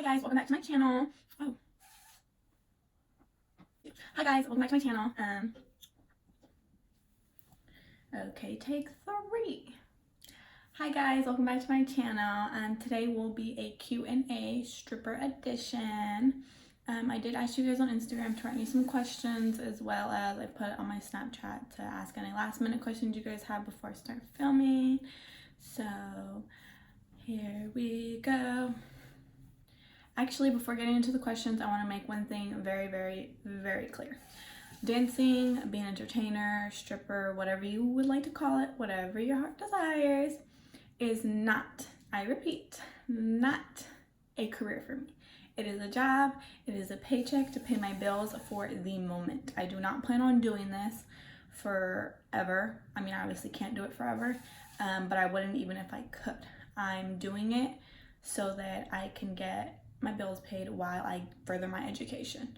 Hi guys, welcome back to my channel. Oh. Hi guys, welcome back to my channel. Okay, take 3. Hi guys, welcome back to my channel. Today will be a Q&A stripper edition. I did ask you guys on Instagram to write me some questions, as well as I put it on my Snapchat to ask any last minute questions you guys have before I start filming. So here we go. Actually, before getting into the questions, I want to make one thing very, very, very clear. Dancing, being an entertainer, stripper, whatever you would like to call it, whatever your heart desires, is not, I repeat, not a career for me. It is a job, it is a paycheck to pay my bills for the moment. I do not plan on doing this forever. I mean, I obviously can't do it forever, but I wouldn't even if I could. I'm doing it so that I can get my bills paid while I further my education,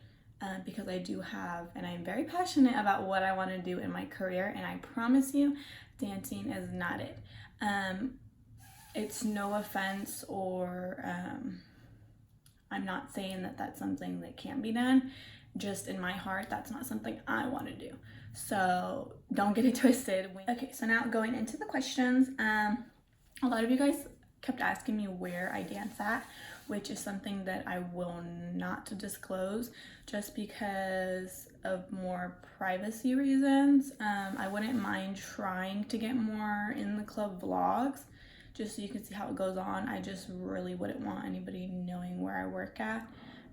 because I do have, and I'm very passionate about what I want to do in my career, and I promise you, dancing is not it. It's no offense, or I'm not saying that that's something that can be done. Just in my heart, that's not something I want to do. So don't get it twisted. Okay, so now going into the questions. A lot of you guys kept asking me where I dance at, which is something that I will not disclose just because of more privacy reasons. I wouldn't mind trying to get more in the club vlogs just so you can see how it goes on. I just really wouldn't want anybody knowing where I work at.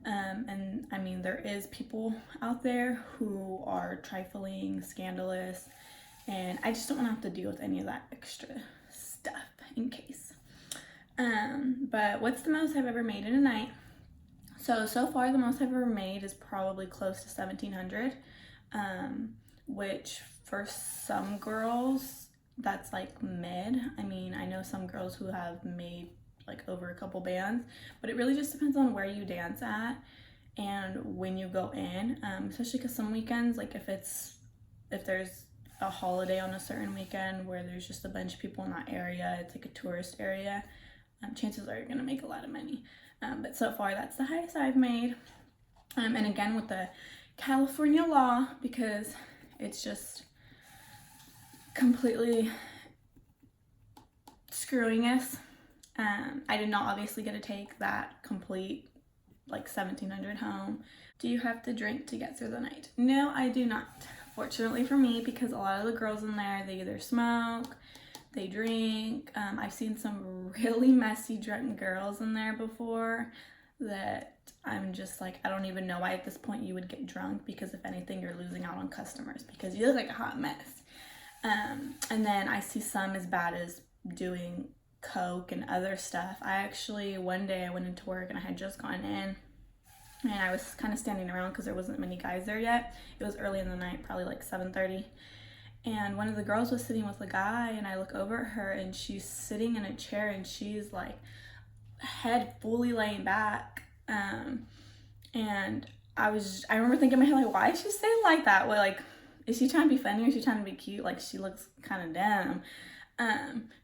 And I mean, there is people out there who are trifling, scandalous, and I just don't want to have to deal with any of that extra stuff in case. But what's the most I've ever made in a night? So far the most I've ever made is probably close to 1,700, which for some girls, that's like mid. I mean, I know some girls who have made like over a couple bands, but it really just depends on where you dance at and when you go in, especially because some weekends, like if there's a holiday on a certain weekend where there's just a bunch of people in that area, it's like a tourist area, chances are you're gonna make a lot of money. But so far that's the highest I've made. And again, with the California law, because it's just completely screwing us, I did not obviously get to take that complete like 1,700 home. Do you have to drink to get through the night? No, I do not. Fortunately for me, because a lot of the girls in there, they either smoke, they drink. I've seen some really messy drunk girls in there before that I'm just like, I don't even know why at this point you would get drunk, because if anything, you're losing out on customers because you look like a hot mess. And then I see some as bad as doing coke and other stuff. I actually, one day I went into work and I had just gone in and I was kind of standing around because there wasn't many guys there yet. It was early in the night, probably like 7:30. And one of the girls was sitting with a guy, and I look over at her and she's sitting in a chair and she's like head fully laying back. And I remember thinking in my head, like, why is she sitting like that? Well, like, is she trying to be funny or is she trying to be cute? Like, she looks kind of dumb.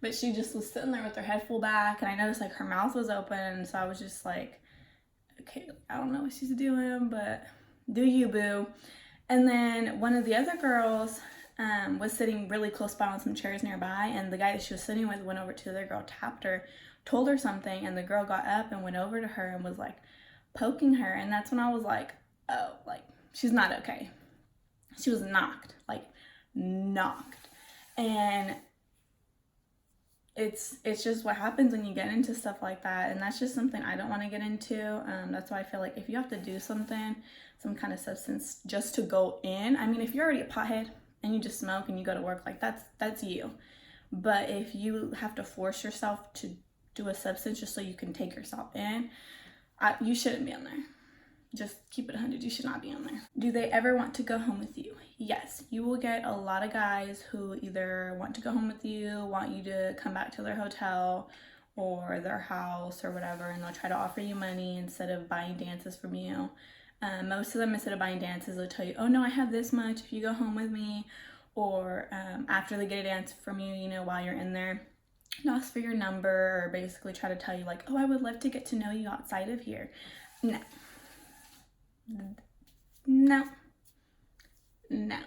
But she just was sitting there with her head full back, and I noticed like her mouth was open, so I was just like, okay, I don't know what she's doing, but do you, boo. And then one of the other girls was sitting really close by on some chairs nearby, and the guy that she was sitting with went over to the other girl, tapped her, told her something, and the girl got up and went over to her and was like poking her. And that's when I was like, oh, like, she's not okay. She was knocked. And it's just what happens when you get into stuff like that, and that's just something I don't want to get into. That's why I feel like if you have to do something, some kind of substance just to go in, I mean, if you're already a pothead and you just smoke and you go to work, like, that's you. But if you have to force yourself to do a substance just so you can take yourself in, you shouldn't be on there. Just keep it 100, you should not be on there. Do they ever want to go home with you? Yes, you will get a lot of guys who either want to go home with you, want you to come back to their hotel or their house or whatever, and they'll try to offer you money instead of buying dances from you. Most of them, instead of buying dances, they'll tell you, oh no, I have this much if you go home with me. Or after they get a dance from you, you know, while you're in there, ask for your number or basically try to tell you like, oh, I would love to get to know you outside of here. No. No. No.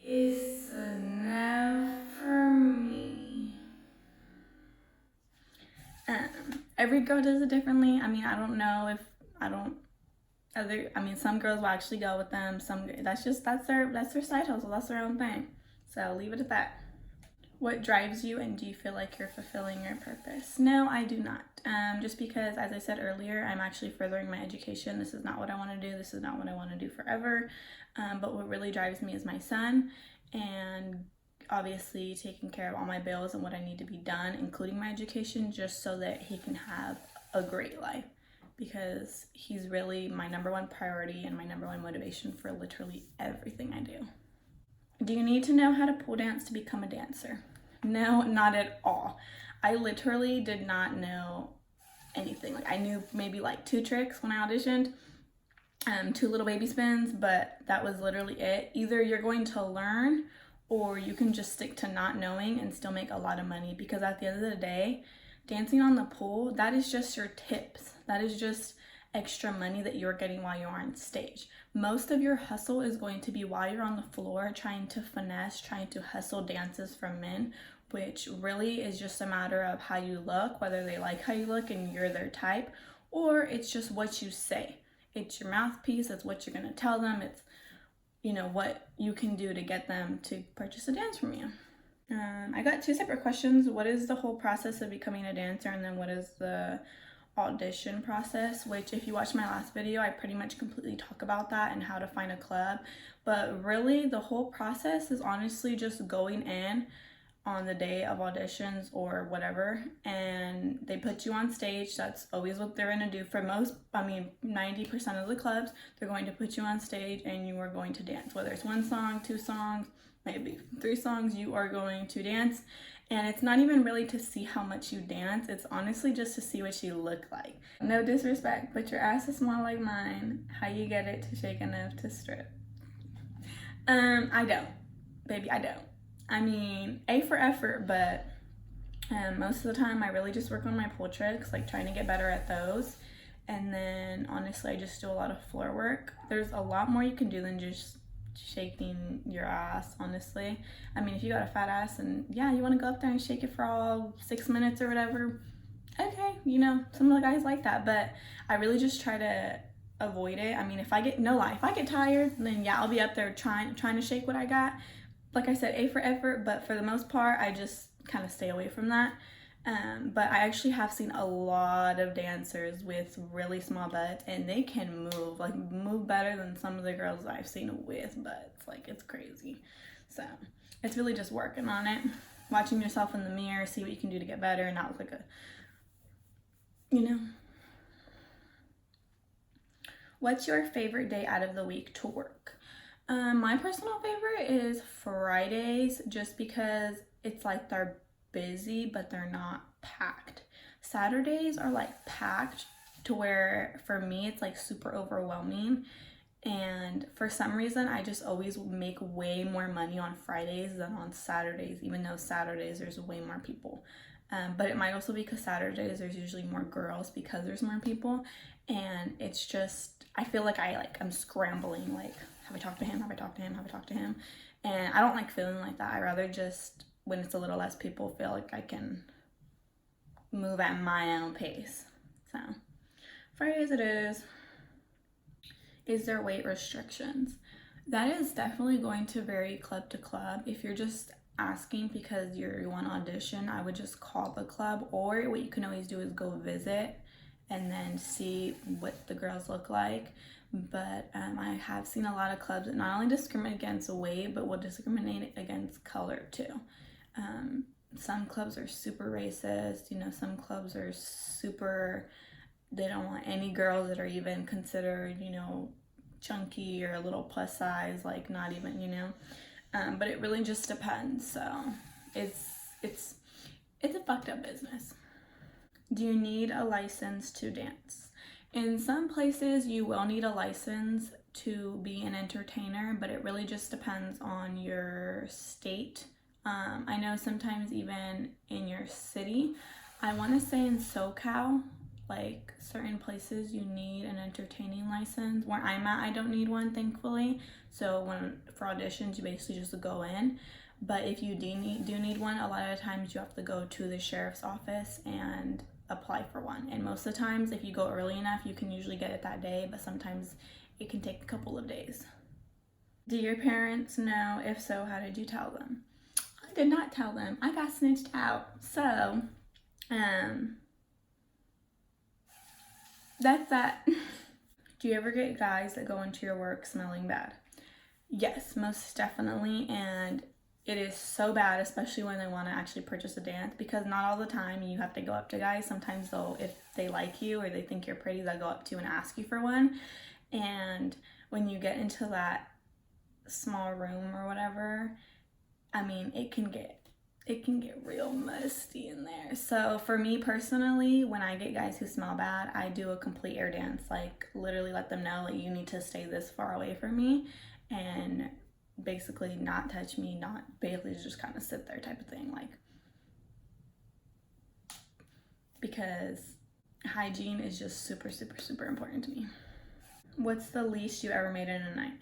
It's a no for me. Every girl does it differently. I mean, I don't know if some girls will actually go with them. That's their side hustle. That's their own thing. So leave it at that. What drives you, and do you feel like you're fulfilling your purpose? No, I do not. Just because, as I said earlier, I'm actually furthering my education. This is not what I want to do. This is not what I want to do forever. But what really drives me is my son, and obviously taking care of all my bills and what I need to be done, including my education, just so that he can have a great life. Because he's really my number one priority and my number one motivation for literally everything I do. Do you need to know how to pole dance to become a dancer? No, not at all. I literally did not know anything. Like, I knew maybe like 2 tricks when I auditioned, 2 little baby spins, but that was literally it. Either you're going to learn or you can just stick to not knowing and still make a lot of money, because at the end of the day, dancing on the pole, that is just your tips. That is just extra money that you're getting while you're on stage. Most of your hustle is going to be while you're on the floor trying to finesse, trying to hustle dances from men, which really is just a matter of how you look, whether they like how you look and you're their type, or it's just what you say. It's your mouthpiece, it's what you're going to tell them, it's, you know, what you can do to get them to purchase a dance from you. I got 2 separate questions. What is the whole process of becoming a dancer, and then what is the audition process? Which, if you watch my last video, I pretty much completely talk about that and how to find a club. But really, the whole process is honestly just going in on the day of auditions or whatever, and they put you on stage. That's always what they're going to do for 90% of the clubs. They're going to put you on stage and you are going to dance, whether it's 1 song, 2 songs, maybe 3 songs. You are going to dance. And it's not even really to see how much you dance. It's honestly just to see what you look like. No disrespect, but your ass is small like mine. How you get it to shake enough to strip? I don't. Baby, I don't. I mean, A for effort, but most of the time I really just work on my pole tricks, like trying to get better at those. And then honestly, I just do a lot of floor work. There's a lot more you can do than just shaking your ass, honestly. I mean, if you got a fat ass and yeah, you want to go up there and shake it for all 6 minutes or whatever, okay, you know, some of the guys like that, but I really just try to avoid it. I mean, if I get tired, then yeah, I'll be up there trying to shake what I got. Like I said, A for effort, but for the most part, I just kind of stay away from that. But I actually have seen a lot of dancers with really small butts, and they can move better than some of the girls I've seen with butts. Like, it's crazy. So it's really just working on it, watching yourself in the mirror, see what you can do to get better and not look like a, you know. What's your favorite day out of the week to work? My personal favorite is Fridays, just because it's like they're busy, but they're not packed. Saturdays are like packed to where for me it's like super overwhelming, and for some reason I just always make way more money on Fridays than on Saturdays, even though Saturdays there's way more people. But it might also be because Saturdays there's usually more girls because there's more people, and it's just, I feel like I'm scrambling, like, have I talked to him? Have I talked to him? Have I talked to him? And I don't like feeling like that. I rather just, when it's a little less people, feel like I can move at my own pace. So Fridays it is. Is there weight restrictions? That is definitely going to vary club to club. If you're just asking because you want to audition, I would just call the club, or what you can always do is go visit and then see what the girls look like. But I have seen a lot of clubs that not only discriminate against weight, but will discriminate against color too. Some clubs are super racist, you know, some clubs are super, they don't want any girls that are even considered, you know, chunky or a little plus size, like not even, you know, but it really just depends. So it's a fucked up business. Do you need a license to dance? In some places you will need a license to be an entertainer, but it really just depends on your state. I know sometimes even in your city, I want to say in SoCal, like certain places you need an entertaining license. Where I'm at, I don't need one, thankfully. So for auditions, you basically just go in. But if you do need one, a lot of times you have to go to the sheriff's office and apply for one. And most of the times, if you go early enough, you can usually get it that day, but sometimes it can take a couple of days. Do your parents know? If so, how did you tell them? I did not tell them. I got snitched out. So, that's that. Do you ever get guys that go into your work smelling bad? Yes, most definitely. And it is so bad, especially when they want to actually purchase a dance, because not all the time you have to go up to guys. Sometimes they'll, if they like you or they think you're pretty, they'll go up to you and ask you for one. And when you get into that small room or whatever, I mean, it can get real musty in there. So for me personally, when I get guys who smell bad, I do a complete air dance. Like literally let them know that you need to stay this far away from me and basically not touch me, not basically just kind of sit there type of thing, like, because hygiene is just super, super, super important to me. What's the least you ever made in a night?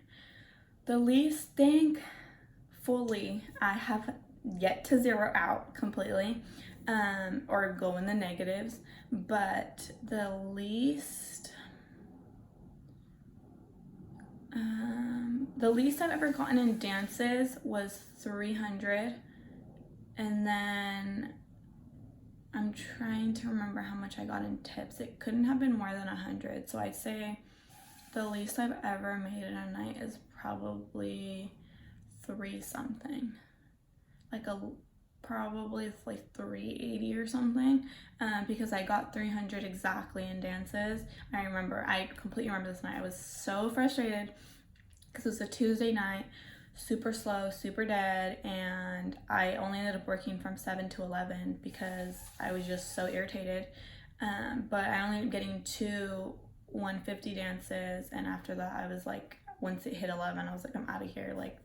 The least, thankfully, I have yet to zero out completely, or go in the negatives, but the least I've ever gotten in dances was 300, and then I'm trying to remember how much I got in tips. It couldn't have been more than 100, so I'd say the least I've ever made in a night is probably 3 something, probably like 380 or something, because I got 300 exactly in dances. I completely remember this night. I was so frustrated because it was a Tuesday night, super slow, super dead, and I only ended up working from 7 to 11 because I was just so irritated. But I only ended up getting 2 150 dances, and after that I was like, once it hit 11, I was like, I'm out of here. Like,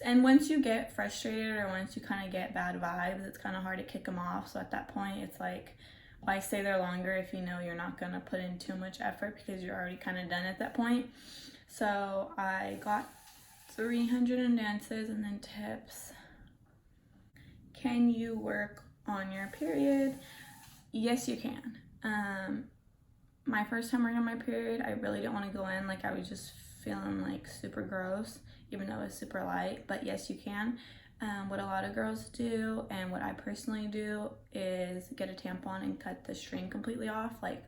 and once you get frustrated or once you kind of get bad vibes, it's kind of hard to kick them off. So at that point, it's like, why stay there longer if you know you're not going to put in too much effort because you're already kind of done at that point. So I got 300 in dances and then tips. Can you work on your period? Yes, you can. My first time working on my period, I really didn't want to go in. Like, I was just feeling like super gross, even though it was super light. But yes, you can. What a lot of girls do, and what I personally do, is get a tampon and cut the string completely off, like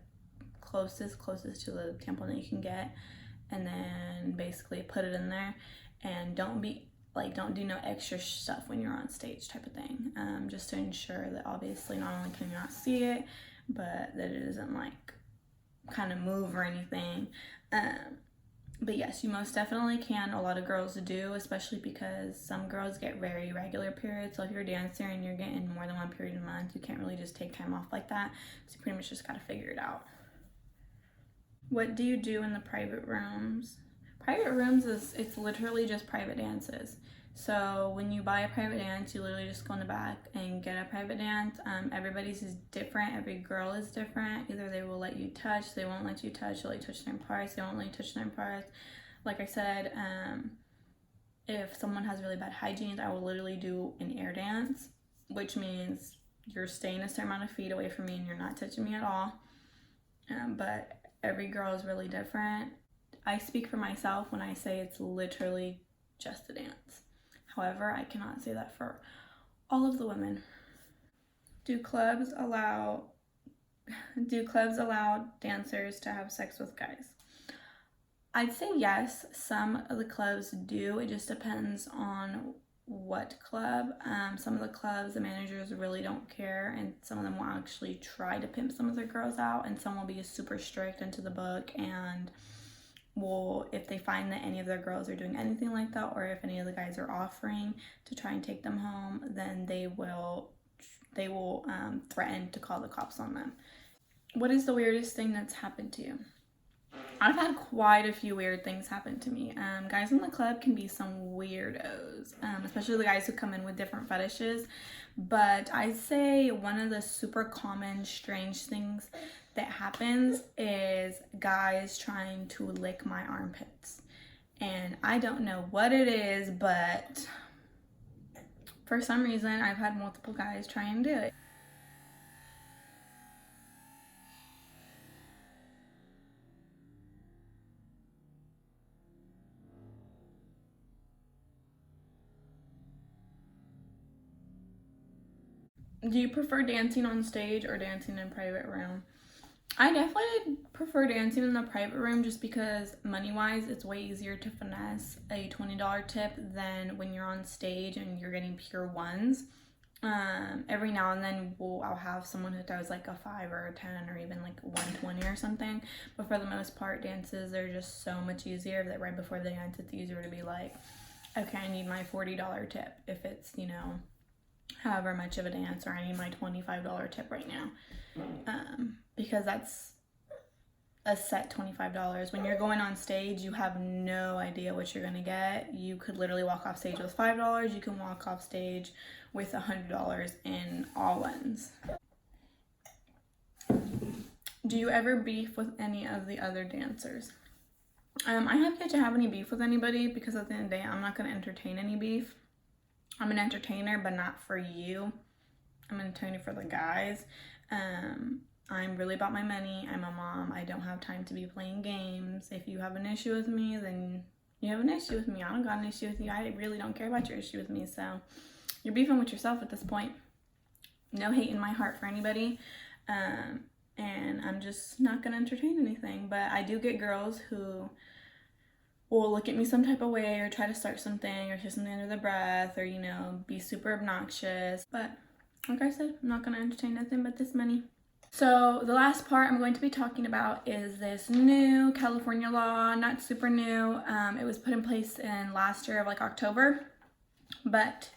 closest to the tampon that you can get, and then basically put it in there. And don't do no extra stuff when you're on stage type of thing, just to ensure that obviously not only can you not see it, but that it doesn't like kind of move or anything. But yes, you most definitely can. A lot of girls do, especially because some girls get very irregular periods. So if you're a dancer and you're getting more than one period a month, you can't really just take time off like that. So you pretty much just gotta figure it out. What do you do in the private rooms? Private rooms it's literally just private dances. So when you buy a private dance, you literally just go in the back and get a private dance. Everybody's is different. Every girl is different. Either they will let you touch, they won't let you touch, they'll let you touch their parts, they won't let you touch their parts. Like I said, if someone has really bad hygiene, I will literally do an air dance, which means you're staying a certain amount of feet away from me and you're not touching me at all. But every girl is really different. I speak for myself when I say it's literally just a dance. However, I cannot say that for all of the women. Do clubs allow dancers to have sex with guys? I'd say yes. Some of the clubs do. It just depends on what club. Some of the clubs, the managers really don't care, and some of them will actually try to pimp some of their girls out, and some will be super strict into the book and if they find that any of their girls are doing anything like that, or if any of the guys are offering to try and take them home, then they will threaten to call the cops on them. What is the weirdest thing that's happened to you? I've had quite a few weird things happen to me. Guys in the club can be some weirdos, especially the guys who come in with different fetishes. But I'd say one of the super common strange things that happens is guys trying to lick my armpits. And I don't know what it is, but for some reason I've had multiple guys try and do it. Do you prefer dancing on stage or dancing in private room? I definitely prefer dancing in the private room just because money-wise, it's way easier to finesse a $20 tip than when you're on stage and you're getting pure ones. Every now and then I'll have someone who does like a 5 or a 10 or even like 120 or something. But for the most part, dances, they're just so much easier that right before the dance, it's easier to be like, okay, I need my $40 tip if it's, you know, however much of a dance, or I need my $25 tip right now. Because that's a set $25. When you're going on stage, you have no idea what you're gonna get. You could literally walk off stage with $5. You can walk off stage with $100 in all ones. Do you ever beef with any of the other dancers? I have yet to have any beef with anybody because at the end of the day, I'm not gonna entertain any beef. I'm an entertainer, but not for you. I'm an entertainer for the guys. I'm really about my money. I'm a mom. I don't have time to be playing games. If you have an issue with me, then you have an issue with me. I don't got an issue with you. I really don't care about your issue with me. So you're beefing with yourself at this point. No hate in my heart for anybody. And I'm just not going to entertain anything. But I do get girls who will look at me some type of way or try to start something or say something under the breath or, you know, be super obnoxious. But like I said, I'm not going to entertain nothing but this money. So the last part I'm going to be talking about is this new California law. Not super new. It was put in place in last year of like October, but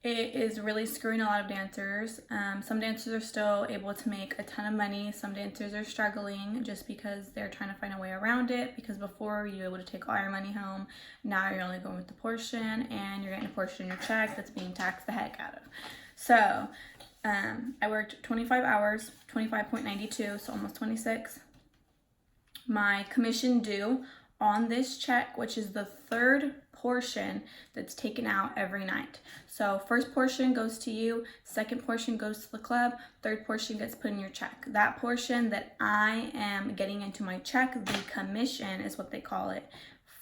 it is really screwing a lot of dancers. Some dancers are still able to make a ton of money. Some dancers are struggling just because they're trying to find a way around it, because before you were able to take all your money home. Now you're only going with the portion, and you're getting a portion in your check that's being taxed the heck out of. So I worked 25 hours, 25.92, so almost 26. My commission due on this check, which is the third portion that's taken out every night. So first portion goes to you, second portion goes to the club, third portion gets put in your check. That portion that I am getting into my check, the commission is what they call it,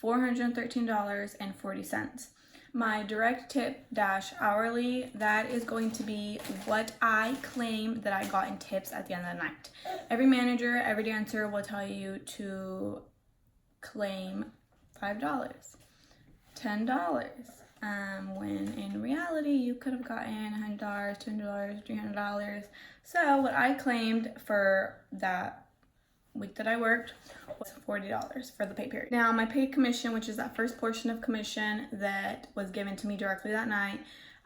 $413.40. My direct tip dash hourly, that is going to be what I claim that I got in tips at the end of the night. Every manager, every dancer will tell you to claim $5, $10, when in reality you could have gotten $100, $200, $300. So what I claimed for that week that I worked was $40 for the pay period. Now my paid commission, which is that first portion of commission that was given to me directly that night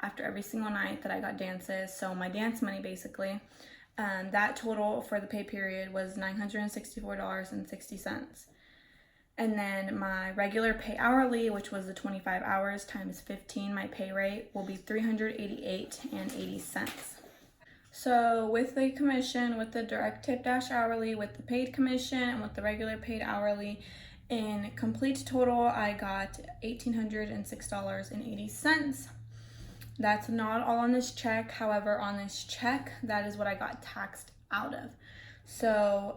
after every single night that I got dances, so my dance money basically, that total for the pay period was $964.60. And then my regular pay hourly, which was the 25 hours times 15, my pay rate will be $388.80. So with the commission, with the direct tip dash hourly, with the paid commission, and with the regular paid hourly, in complete total, I got $1,806.80. That's not all on this check. However, on this check, that is what I got taxed out of. So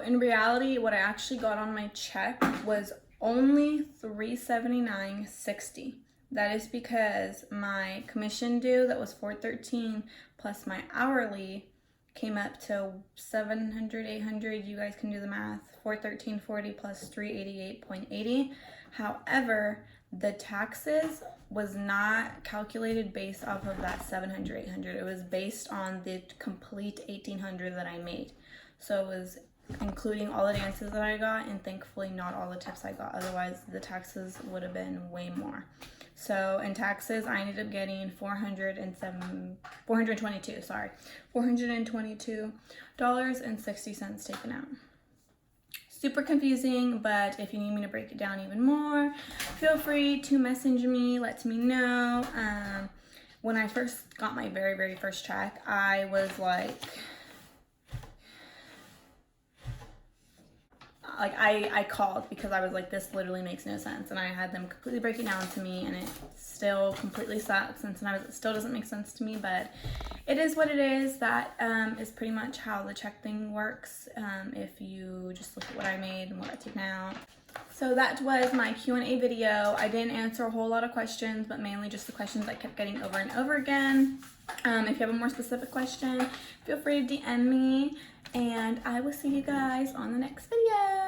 in reality, what I actually got on my check was only $379.60. That is because my commission due, that was $413, plus my hourly came up to $700, $800. You guys can do the math. $413.40 plus $388.80. However, the taxes was not calculated based off of that $700, $800. It was based on the complete $1,800 that I made. So it was including all the dances that I got, and thankfully not all the tips I got, otherwise the taxes would have been way more. So in taxes, I ended up getting $422.60 taken out. Super confusing, but if you need me to break it down even more, feel free to message me, let me know. When I first got my very first check, I was like I called because I was like, this literally makes no sense, and I had them completely break it down to me, and it still completely sucks, and sometimes it still doesn't make sense to me, but it is what it is. That is pretty much how the check thing works, if you just look at what I made and what I took out. So that was my Q&A video. I didn't answer a whole lot of questions, but mainly just the questions I kept getting over and over again. If you have a more specific question, feel free to DM me, and I will see you guys on the next video.